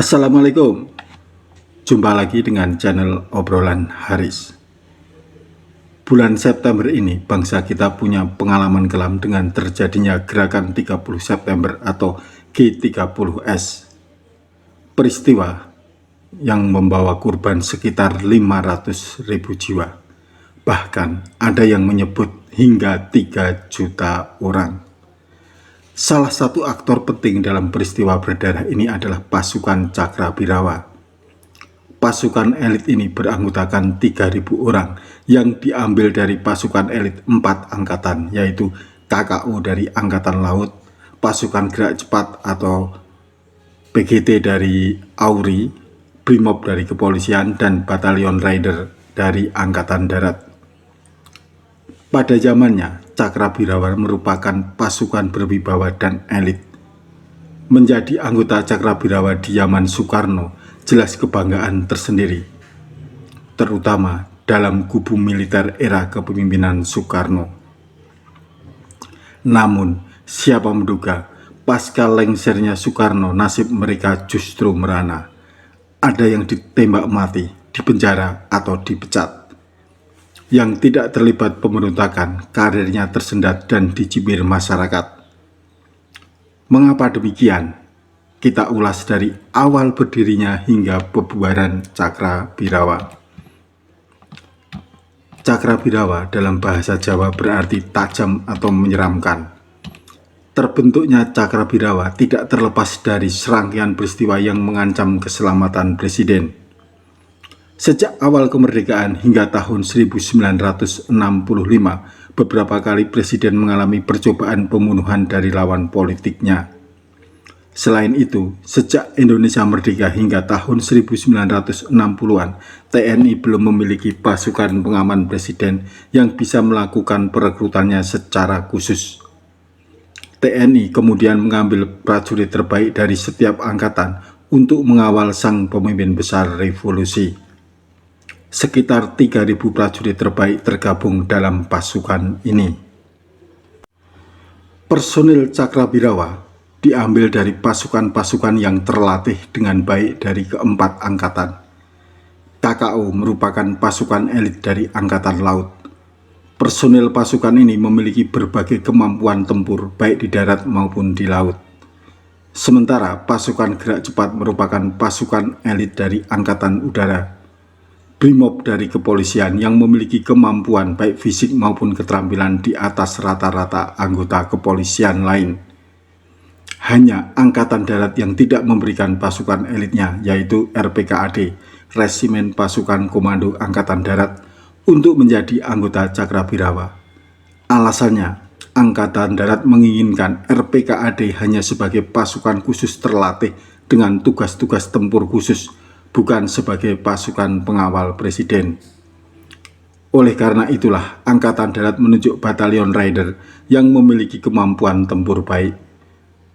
Assalamualaikum. Jumpa lagi dengan channel obrolan Haris. Bulan September ini bangsa kita punya pengalaman kelam dengan terjadinya gerakan 30 September atau G30S. Peristiwa yang membawa korban sekitar 500.000 jiwa. Bahkan ada yang menyebut hingga 3 juta orang. Salah satu aktor penting dalam peristiwa berdarah ini adalah pasukan Cakrabirawa. Pasukan elit ini beranggotakan 3.000 orang yang diambil dari pasukan elit 4 angkatan, yaitu KKO dari Angkatan Laut, pasukan gerak cepat atau PGT dari AURI, Brimob dari Kepolisian, dan Batalion Rider dari Angkatan Darat. Pada zamannya, Cakrabirawa merupakan pasukan berwibawa dan elit. Menjadi anggota Cakrabirawa di zaman Soekarno jelas kebanggaan tersendiri, terutama dalam kubu militer era kepemimpinan Soekarno. Namun, siapa menduga pasca lengsernya Soekarno nasib mereka justru merana. Ada yang ditembak mati, dipenjara, atau dipecat. Yang tidak terlibat pemberontakan, karirnya tersendat dan dicibir masyarakat. Mengapa demikian? Kita ulas dari awal berdirinya hingga pembubaran Cakrabirawa. Cakrabirawa dalam bahasa Jawa berarti tajam atau menyeramkan. Terbentuknya Cakrabirawa tidak terlepas dari serangkaian peristiwa yang mengancam keselamatan Presiden. Sejak awal kemerdekaan hingga tahun 1965, beberapa kali Presiden mengalami percobaan pembunuhan dari lawan politiknya. Selain itu, sejak Indonesia merdeka hingga tahun 1960-an, TNI belum memiliki pasukan pengaman Presiden yang bisa melakukan perekrutannya secara khusus. TNI kemudian mengambil prajurit terbaik dari setiap angkatan untuk mengawal sang pemimpin besar revolusi. Sekitar 3.000 prajurit terbaik tergabung dalam pasukan ini. Personil Cakrabirawa diambil dari pasukan-pasukan yang terlatih dengan baik dari keempat angkatan. KKO merupakan pasukan elit dari Angkatan Laut. Personil pasukan ini memiliki berbagai kemampuan tempur baik di darat maupun di laut. Sementara pasukan gerak cepat merupakan pasukan elit dari Angkatan Udara. Brimob dari Kepolisian yang memiliki kemampuan baik fisik maupun keterampilan di atas rata-rata anggota kepolisian lain. Hanya Angkatan Darat yang tidak memberikan pasukan elitnya, yaitu RPKAD, Resimen Pasukan Komando Angkatan Darat, untuk menjadi anggota Cakrabirawa. Alasannya, Angkatan Darat menginginkan RPKAD hanya sebagai pasukan khusus terlatih dengan tugas-tugas tempur khusus, bukan sebagai pasukan pengawal Presiden. Oleh karena itulah, Angkatan Darat menunjuk Batalion Rider yang memiliki kemampuan tempur baik.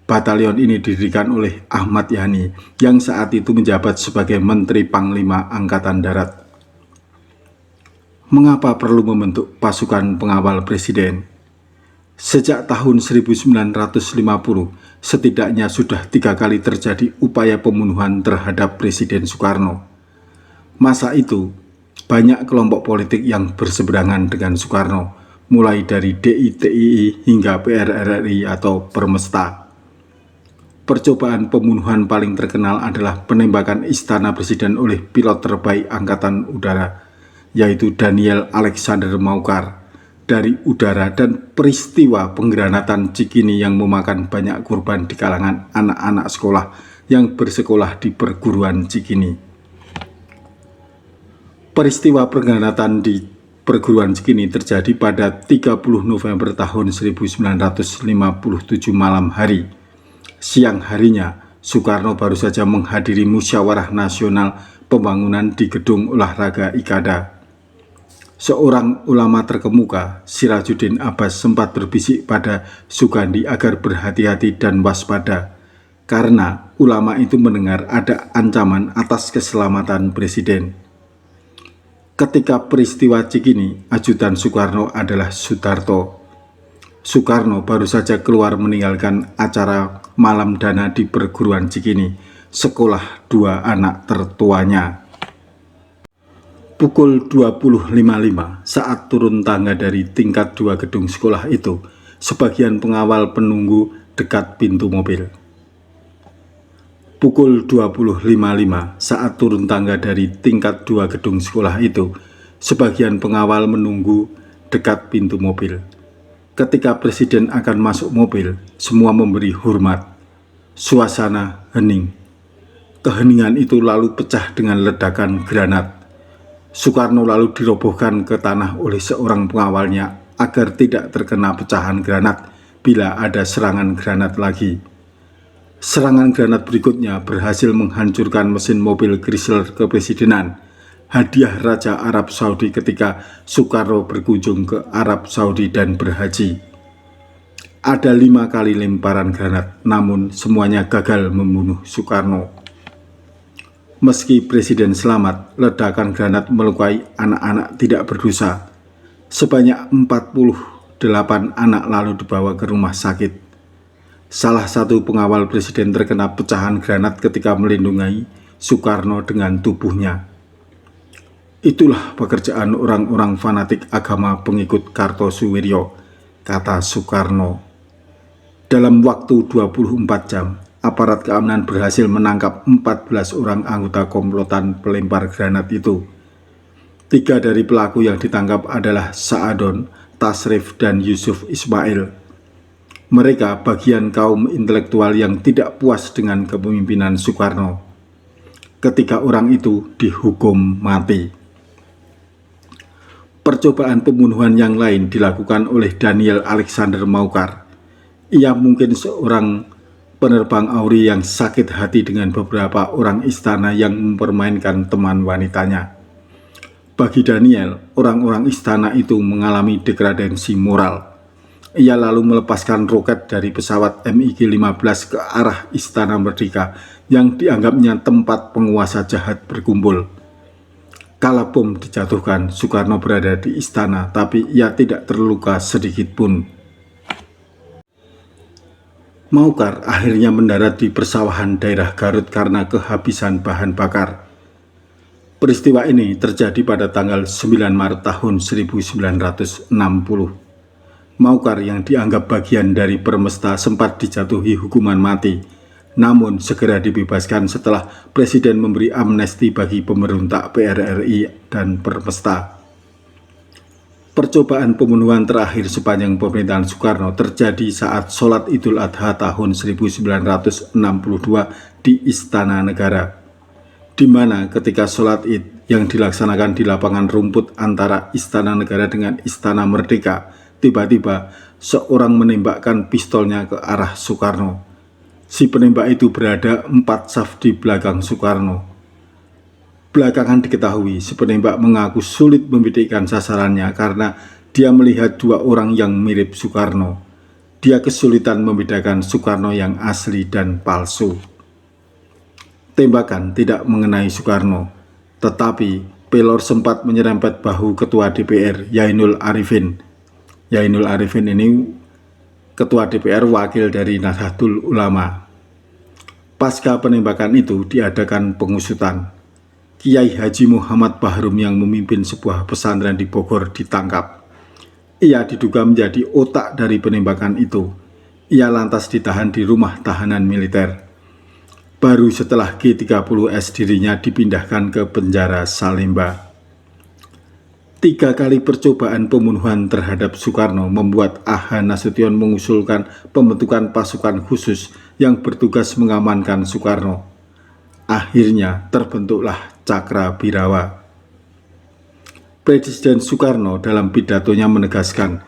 Batalion ini didirikan oleh Ahmad Yani yang saat itu menjabat sebagai Menteri Panglima Angkatan Darat. Mengapa perlu membentuk pasukan pengawal Presiden? Sejak tahun 1950, setidaknya sudah 3 kali terjadi upaya pembunuhan terhadap Presiden Soekarno. Masa itu, banyak kelompok politik yang berseberangan dengan Soekarno, mulai dari DITII hingga PRRI atau Permesta. Percobaan pembunuhan paling terkenal adalah penembakan Istana Presiden oleh pilot terbaik Angkatan Udara, yaitu Daniel Alexander Maucar dari udara, dan peristiwa penggranatan Cikini yang memakan banyak korban di kalangan anak-anak sekolah yang bersekolah di perguruan Cikini. Peristiwa penggranatan di perguruan Cikini terjadi pada 30 November tahun 1957 malam hari. Siang harinya, Soekarno baru saja menghadiri musyawarah nasional pembangunan di Gedung Olahraga Ikada. Seorang ulama terkemuka, Sirajuddin Abbas, sempat berbisik pada Sugandi agar berhati-hati dan waspada, karena ulama itu mendengar ada ancaman atas keselamatan Presiden. Ketika peristiwa Cikini, ajudan Soekarno adalah Sudarto. Soekarno baru saja keluar meninggalkan acara malam dana di perguruan Cikini. sekolah dua anak tertuanya. Pukul 20.55 saat turun tangga dari tingkat 2 gedung sekolah itu, sebagian pengawal penunggu dekat pintu mobil. Pukul 20.55 saat turun tangga dari tingkat 2 gedung sekolah itu, sebagian pengawal menunggu dekat pintu mobil. Ketika presiden akan masuk mobil, semua memberi hormat. Suasana hening. Keheningan itu lalu pecah dengan ledakan granat. Soekarno lalu dirobohkan ke tanah oleh seorang pengawalnya agar tidak terkena pecahan granat bila ada serangan granat lagi. Serangan granat berikutnya berhasil menghancurkan mesin mobil Chrysler kepresidenan, hadiah Raja Arab Saudi ketika Soekarno berkunjung ke Arab Saudi dan berhaji. Ada 5 kali lemparan granat, namun semuanya gagal membunuh Soekarno. Meski presiden selamat, ledakan granat melukai anak-anak tidak berdosa. Sebanyak 48 anak lalu dibawa ke rumah sakit. Salah satu pengawal presiden terkena pecahan granat ketika melindungi Soekarno dengan tubuhnya. Itulah pekerjaan orang-orang fanatik agama pengikut Kartosuwiryo, kata Soekarno. Dalam waktu 24 jam, aparat keamanan berhasil menangkap 14 orang anggota komplotan pelempar granat itu. 3 dari pelaku yang ditangkap adalah Saadon, Tasrif, dan Yusuf Ismail. Mereka bagian kaum intelektual yang tidak puas dengan kepemimpinan Soekarno. Ketiga orang itu dihukum mati. Percobaan pembunuhan yang lain dilakukan oleh Daniel Alexander Maucar. Ia mungkin seorang penerbang Auri yang sakit hati dengan beberapa orang istana yang mempermainkan teman wanitanya. Bagi Daniel, orang-orang istana itu mengalami degradasi moral. Ia lalu melepaskan roket dari pesawat MiG-15 ke arah Istana Merdeka yang dianggapnya tempat penguasa jahat berkumpul. Kala bom dijatuhkan, Soekarno berada di istana, tapi ia tidak terluka sedikit pun. Maucar akhirnya mendarat di persawahan daerah Garut karena kehabisan bahan bakar. Peristiwa ini terjadi pada tanggal 9 Maret tahun 1960. Maucar yang dianggap bagian dari Permesta sempat dijatuhi hukuman mati, namun segera dibebaskan setelah Presiden memberi amnesti bagi pemberontak PRRI dan Permesta. Percobaan pembunuhan terakhir sepanjang pemerintahan Soekarno terjadi saat sholat Idul Adha tahun 1962 di Istana Negara, di mana ketika sholat Id yang dilaksanakan di lapangan rumput antara Istana Negara dengan Istana Merdeka, tiba-tiba seorang menembakkan pistolnya ke arah Soekarno. Si penembak itu berada 4 saf di belakang Soekarno. Belakangan diketahui si penembak mengaku sulit membidikkan sasarannya karena dia melihat 2 orang yang mirip Soekarno. Dia kesulitan membedakan Soekarno yang asli dan palsu. Tembakan tidak mengenai Soekarno, tetapi pelor sempat menyerempet bahu Ketua DPR Yainul Arifin. Yainul Arifin ini Ketua DPR wakil dari Nahdlatul Ulama. Pasca penembakan itu diadakan pengusutan. Kiai Haji Muhammad Bahrum yang memimpin sebuah pesantren di Bogor ditangkap. Ia diduga menjadi otak dari penembakan itu. Ia lantas ditahan di rumah tahanan militer. Baru setelah G30S dirinya dipindahkan ke penjara Salemba. 3 kali percobaan pembunuhan terhadap Soekarno membuat A.H. Nasution mengusulkan pembentukan pasukan khusus yang bertugas mengamankan Soekarno. Akhirnya terbentuklah Cakrabirawa. Presiden Soekarno dalam pidatonya menegaskan,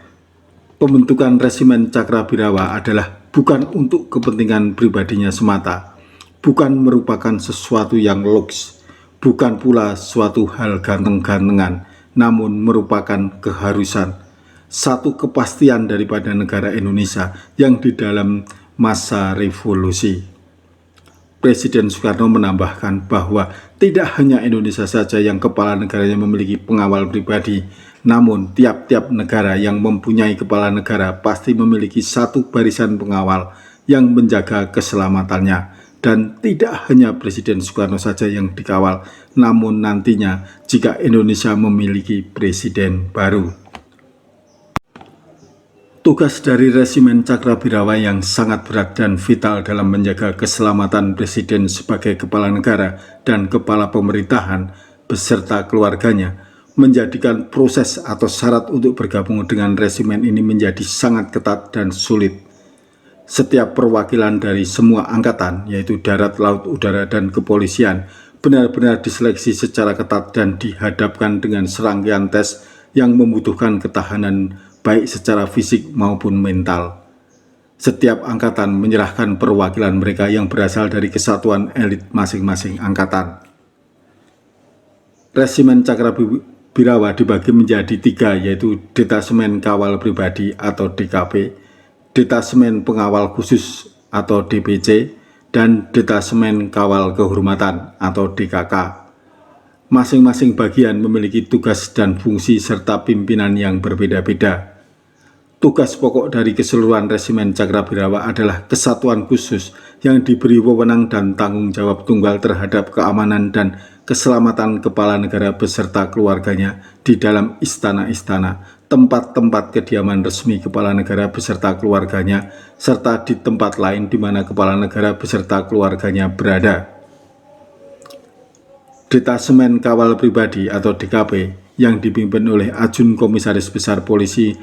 pembentukan resimen Cakrabirawa adalah bukan untuk kepentingan pribadinya semata, bukan merupakan sesuatu yang loks, bukan pula suatu hal ganteng-gantengan, namun merupakan keharusan, satu kepastian daripada negara Indonesia yang di dalam masa revolusi. Presiden Soekarno menambahkan bahwa tidak hanya Indonesia saja yang kepala negaranya memiliki pengawal pribadi, namun tiap-tiap negara yang mempunyai kepala negara pasti memiliki satu barisan pengawal yang menjaga keselamatannya, Dan tidak hanya Presiden Soekarno saja yang dikawal, namun nantinya jika Indonesia memiliki presiden baru. Tugas dari Resimen Cakrabirawa yang sangat berat dan vital dalam menjaga keselamatan Presiden sebagai kepala negara dan kepala pemerintahan beserta keluarganya menjadikan proses atau syarat untuk bergabung dengan resimen ini menjadi sangat ketat dan sulit. Setiap perwakilan dari semua angkatan, yaitu darat, laut, udara, dan kepolisian, benar-benar diseleksi secara ketat dan dihadapkan dengan serangkaian tes yang membutuhkan ketahanan baik secara fisik maupun mental. Setiap angkatan menyerahkan perwakilan mereka yang berasal dari kesatuan elit masing-masing angkatan. Resimen Cakrabirawa dibagi menjadi 3, yaitu Detasemen Kawal Pribadi atau DKP, Detasemen Pengawal Khusus atau DPC, dan Detasemen Kawal Kehormatan atau DKK. Masing-masing bagian memiliki tugas dan fungsi serta pimpinan yang berbeda-beda. Tugas pokok dari keseluruhan Resimen Cakrabirawa adalah kesatuan khusus yang diberi wewenang dan tanggung jawab tunggal terhadap keamanan dan keselamatan kepala negara beserta keluarganya di dalam istana-istana, tempat-tempat kediaman resmi kepala negara beserta keluarganya, serta di tempat lain di mana kepala negara beserta keluarganya berada. Detasemen Kawal Pribadi atau DKP yang dipimpin oleh Ajun Komisaris Besar Polisi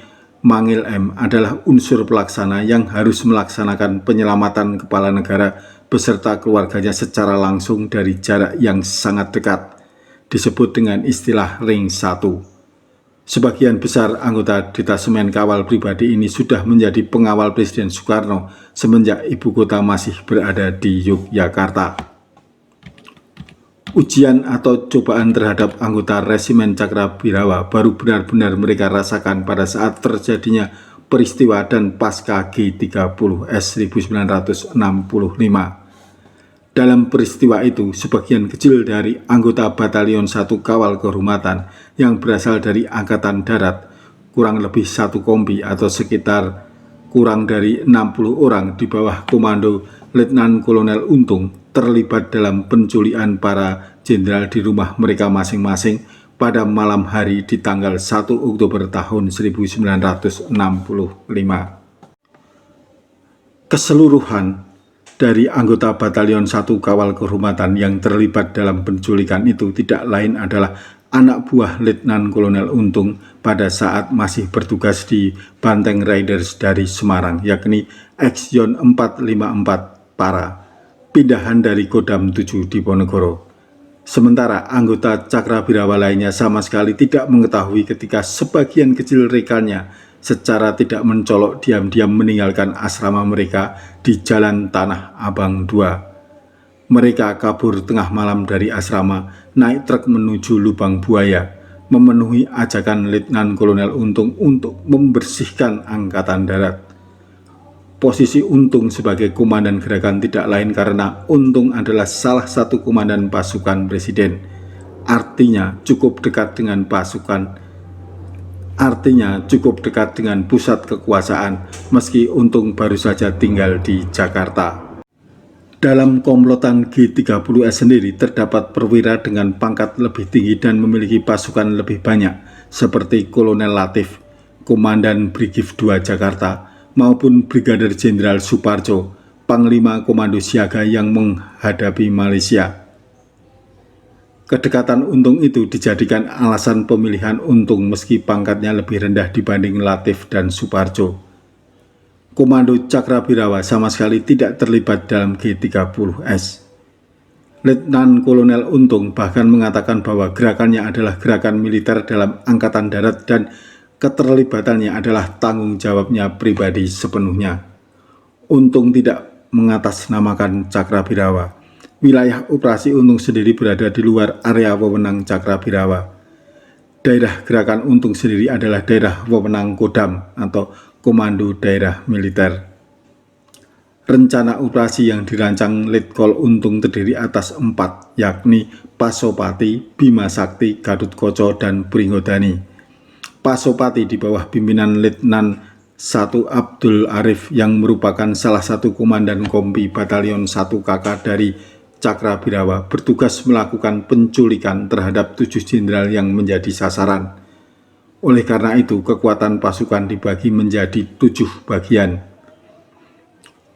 Mangil M adalah unsur pelaksana yang harus melaksanakan penyelamatan kepala negara beserta keluarganya secara langsung dari jarak yang sangat dekat, disebut dengan istilah Ring 1. Sebagian besar anggota Detasemen Kawal Pribadi ini sudah menjadi pengawal Presiden Soekarno semenjak ibu kota masih berada di Yogyakarta. Ujian atau cobaan terhadap anggota Resimen Cakrabirawa baru benar-benar mereka rasakan pada saat terjadinya peristiwa dan pasca G30S 1965. Dalam peristiwa itu, sebagian kecil dari anggota Batalion 1 Kawal Kehormatan yang berasal dari Angkatan Darat, kurang lebih 1 kompi atau sekitar kurang dari 60 orang di bawah komando Letnan Kolonel Untung, terlibat dalam penculikan para jenderal di rumah mereka masing-masing pada malam hari di tanggal 1 Oktober tahun 1965. Keseluruhan dari anggota Batalion 1 Kawal Kehormatan yang terlibat dalam penculikan itu tidak lain adalah anak buah Letnan Kolonel Untung pada saat masih bertugas di Banteng Riders dari Semarang, yakni Eksion 454 Para, pindahan dari Kodam 7 Diponegoro. Sementara anggota Cakrabirawa lainnya sama sekali tidak mengetahui ketika sebagian kecil rekannya secara tidak mencolok diam-diam meninggalkan asrama mereka di Jalan Tanah Abang 2. Mereka kabur tengah malam dari asrama, naik truk menuju Lubang Buaya, memenuhi ajakan Letnan Kolonel Untung untuk membersihkan Angkatan Darat. Posisi Untung sebagai komandan gerakan tidak lain karena Untung adalah salah satu komandan pasukan presiden. Artinya cukup dekat dengan pusat kekuasaan, meski Untung baru saja tinggal di Jakarta. Dalam komplotan G30S sendiri terdapat perwira dengan pangkat lebih tinggi dan memiliki pasukan lebih banyak, seperti Kolonel Latif, Komandan Brigif 2 Jakarta, maupun Brigadir Jenderal Suparjo, Panglima Komando Siaga yang menghadapi Malaysia. Kedekatan Untung itu dijadikan alasan pemilihan Untung meski pangkatnya lebih rendah dibanding Latif dan Suparjo. Komando Cakrabirawa sama sekali tidak terlibat dalam G30S. Letnan Kolonel Untung bahkan mengatakan bahwa gerakannya adalah gerakan militer dalam Angkatan Darat dan keterlibatannya adalah tanggung jawabnya pribadi sepenuhnya. Untung tidak mengatasnamakan Cakrabirawa. Wilayah operasi Untung sendiri berada di luar area wewenang Cakrabirawa. Daerah gerakan Untung sendiri adalah daerah wewenang Kodam atau Komando Daerah Militer. Rencana operasi yang dirancang Letkol Untung terdiri atas 4, yakni Pasopati, Bima Sakti, Gatotkaca, dan Pringgodani. Pasopati di bawah pimpinan Letnan Satu Abdul Arif yang merupakan salah satu komandan kompi Batalion 1KK dari Cakrabirawa bertugas melakukan penculikan terhadap 7 jenderal yang menjadi sasaran. Oleh karena itu, kekuatan pasukan dibagi menjadi 7 bagian.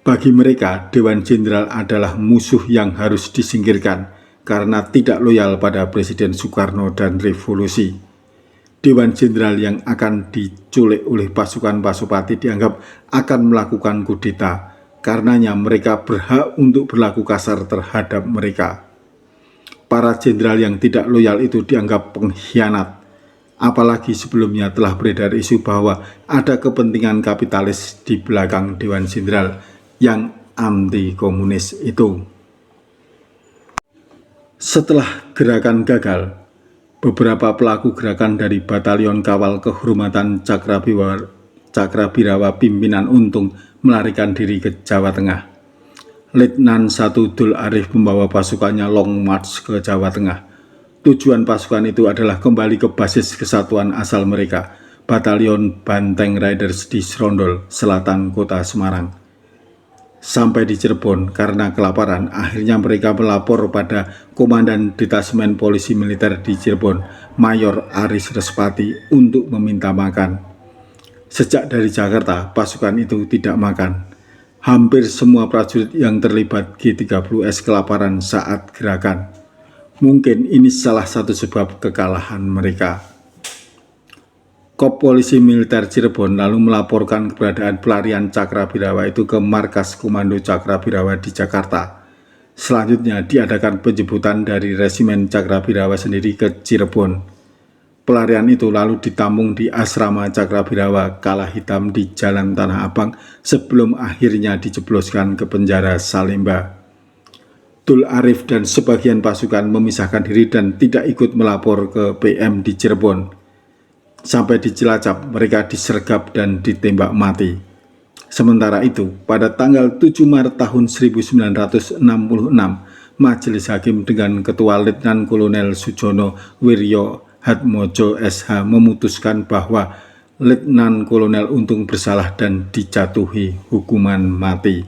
Bagi mereka, Dewan Jenderal adalah musuh yang harus disingkirkan karena tidak loyal pada Presiden Soekarno dan revolusi. Dewan Jenderal yang akan diculik oleh pasukan Pasopati dianggap akan melakukan kudeta, karenanya mereka berhak untuk berlaku kasar terhadap mereka. Para jenderal yang tidak loyal itu dianggap pengkhianat, apalagi sebelumnya telah beredar isu bahwa ada kepentingan kapitalis di belakang Dewan Jenderal yang anti komunis itu. Setelah gerakan gagal, beberapa pelaku gerakan dari Batalion Kawal Kehormatan Cakrabirawa pimpinan Untung melarikan diri ke Jawa Tengah. Letnan 1 Dul Arif membawa pasukannya long march ke Jawa Tengah. Tujuan pasukan itu adalah kembali ke basis kesatuan asal mereka, Batalion Banteng Riders di Serondol, selatan kota Semarang. Sampai di Cirebon karena kelaparan, akhirnya mereka melapor pada Komandan Detasmen Polisi Militer di Cirebon, Mayor Aris Respati, untuk meminta makan. Sejak dari Jakarta, pasukan itu tidak makan. Hampir semua prajurit yang terlibat G30S kelaparan saat gerakan. Mungkin ini salah satu sebab kekalahan mereka. Kop Polisi Militer Cirebon lalu melaporkan keberadaan pelarian Cakrabirawa itu ke Markas Komando Cakrabirawa di Jakarta. Selanjutnya diadakan penjemputan dari Resimen Cakrabirawa sendiri ke Cirebon. Pelarian itu lalu ditampung di Asrama Cakrabirawa Kala Hitam di Jalan Tanah Abang sebelum akhirnya dijebloskan ke penjara Salemba. Dul Arif dan sebagian pasukan memisahkan diri dan tidak ikut melapor ke PM di Cirebon. Sampai di Cilacap, mereka disergap dan ditembak mati. Sementara itu, pada tanggal 7 Maret tahun 1966, Majelis Hakim dengan Ketua Letnan Kolonel Sujono Wiryo Hatmojo SH memutuskan bahwa Letnan Kolonel Untung bersalah dan dijatuhi hukuman mati.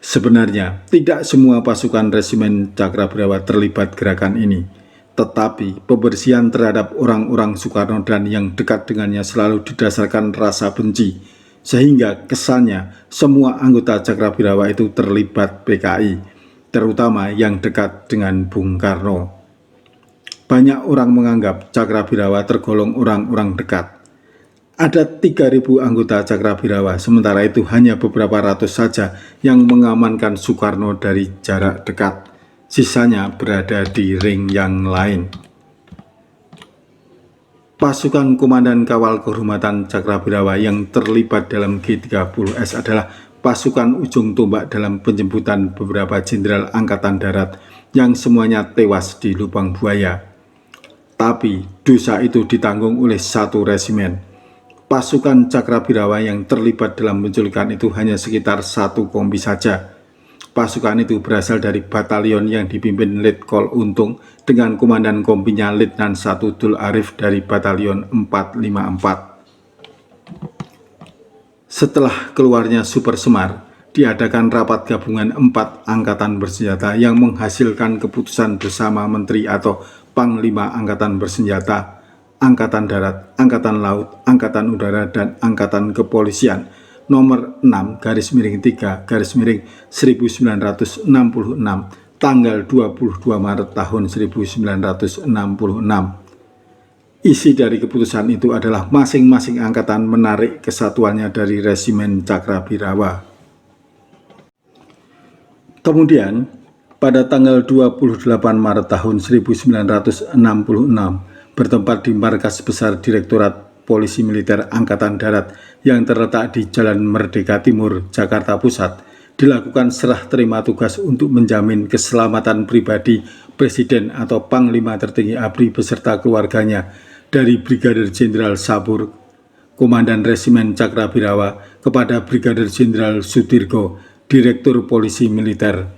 Sebenarnya, tidak semua pasukan Resimen Cakrabirawa terlibat gerakan ini. Tetapi pembersihan terhadap orang-orang Soekarno dan yang dekat dengannya selalu didasarkan rasa benci, sehingga kesannya semua anggota Cakrabirawa itu terlibat PKI, terutama yang dekat dengan Bung Karno. Banyak orang menganggap Cakrabirawa tergolong orang-orang dekat. Ada 3.000 anggota Cakrabirawa, sementara itu hanya beberapa ratus saja yang mengamankan Soekarno dari jarak dekat. Sisanya berada di ring yang lain. Pasukan Komandan Kawal Kehormatan Cakrabirawa yang terlibat dalam G30S adalah pasukan ujung tombak dalam penjemputan beberapa jenderal Angkatan Darat yang semuanya tewas di lubang buaya. Tapi dosa itu ditanggung oleh satu resimen. Pasukan Cakrabirawa yang terlibat dalam penculikan itu hanya sekitar 1 kompi saja. Pasukan itu berasal dari batalion yang dipimpin Letkol Untung dengan komandan kompinya Letnan 1 Dul Arif dari Batalion 454. Setelah keluarnya Super Semar, diadakan rapat gabungan 4 angkatan bersenjata yang menghasilkan keputusan bersama Menteri atau Panglima Angkatan Bersenjata, Angkatan Darat, Angkatan Laut, Angkatan Udara, dan Angkatan Kepolisian nomor 6/3/1966 tanggal 22 Maret tahun 1966. Isi dari keputusan itu adalah masing-masing angkatan menarik kesatuannya dari Resimen Cakrabirawa. Kemudian, pada tanggal 28 Maret tahun 1966, bertempat di Markas Besar Direktorat Polisi Militer Angkatan Darat yang terletak di Jalan Merdeka Timur, Jakarta Pusat, dilakukan serah terima tugas untuk menjamin keselamatan pribadi Presiden atau Panglima Tertinggi ABRI beserta keluarganya dari Brigadir Jenderal Sabur, Komandan Resimen Cakrabirawa, kepada Brigadir Jenderal Sudirgo, Direktur Polisi Militer.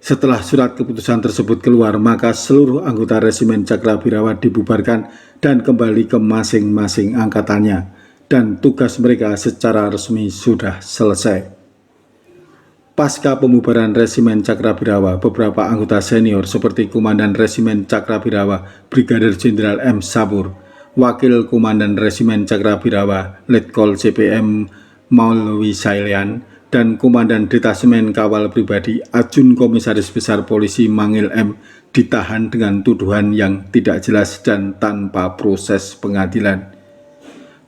Setelah surat keputusan tersebut keluar, maka seluruh anggota Resimen Cakrabirawa dibubarkan dan kembali ke masing-masing angkatannya. dan tugas mereka secara resmi sudah selesai. Pasca pembubaran Resimen Cakrabirawa, beberapa anggota senior seperti Komandan Resimen Cakrabirawa Brigadir Jenderal M. Sabur, Wakil Komandan Resimen Cakrabirawa Letkol CPM Maulwi Sailian, dan Komandan Detasemen Kawal Pribadi Ajun Komisaris Besar Polisi Mangil M ditahan dengan tuduhan yang tidak jelas dan tanpa proses pengadilan.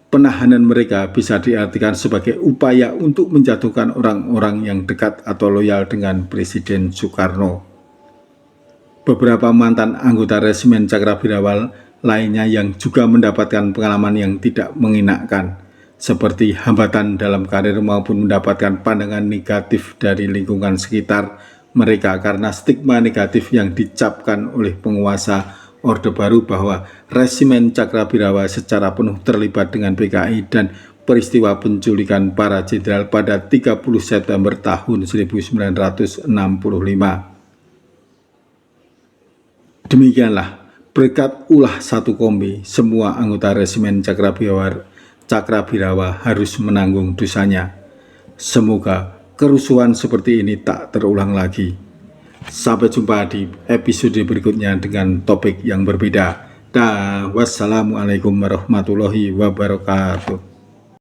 Penahanan mereka bisa diartikan sebagai upaya untuk menjatuhkan orang-orang yang dekat atau loyal dengan Presiden Soekarno. Beberapa mantan anggota Resimen Cakrabirawa lainnya yang juga mendapatkan pengalaman yang tidak mengenakan, seperti hambatan dalam karir maupun mendapatkan pandangan negatif dari lingkungan sekitar mereka karena stigma negatif yang dicapkan oleh penguasa Orde Baru bahwa Resimen Cakrabirawa secara penuh terlibat dengan PKI dan peristiwa penculikan para jenderal pada 30 September tahun 1965. Demikianlah, berkat ulah satu kombi, semua anggota Resimen Cakrabirawa harus menanggung dosanya. Semoga kerusuhan seperti ini tak terulang lagi. Sampai jumpa di episode berikutnya dengan topik yang berbeda. Wassalamualaikum warahmatullahi wabarakatuh.